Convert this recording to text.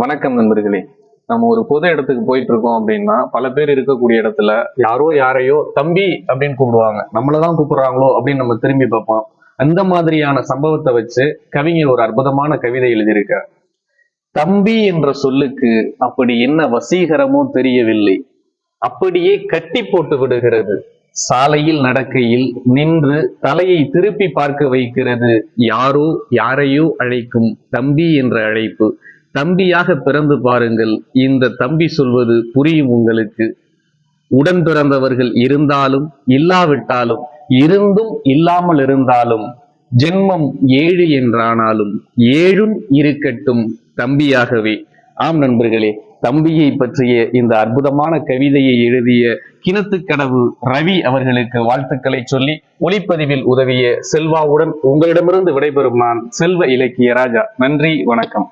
வணக்கம் நண்பர்களே. நம்ம ஒரு பொது இடத்துக்கு போயிட்டு இருக்கோம் அப்படின்னா பல பேர் இருக்கக்கூடிய இடத்துல யாரையோ தம்பி அப்படின்னு கூப்பிடுவாங்க. நம்மளதான் கூப்பிடுறாங்களோ அப்படின்னு நம்ம திரும்பி பார்ப்போம். அந்த மாதிரியான சம்பவத்தை வச்சு கவிஞர் ஒரு அற்புதமான கவிதை எழுதியிருக்கார். தம்பி என்ற சொல்லுக்கு அப்படி என்ன வசீகரமோ தெரியவில்லை, அப்படியே கட்டி போட்டு விடுகிறது. சாலையில் நடக்கையில் நின்று தலையை திருப்பி பார்க்க வைக்கிறது. யாரையோ அழைக்கும் தம்பி என்ற அழைப்பு. தம்பியாக பிறந்து பாருங்கள், இந்த தம்பி சொல்வது புரியும் உங்களுக்கு. உடன் பிறந்தவர்கள் இருந்தாலும் இல்லாவிட்டாலும், இருந்தும் இல்லாமல் இருந்தாலும், ஜென்மம் 7 என்றானாலும் 7ம் இருக்கட்டும் தம்பியாகவே. ஆம் நண்பர்களே, தம்பியை பற்றிய இந்த அற்புதமான கவிதையை எழுதிய கிணத்துக்கடவு ரவி அவர்களுக்கு வாழ்த்துக்களை சொல்லி ஒளிப்பதிவில் உதவிய செல்வாவுடன் உங்களிடமிருந்து விடைபெறும் நான் செல்வ இலக்கிய ராஜா. நன்றி, வணக்கம்.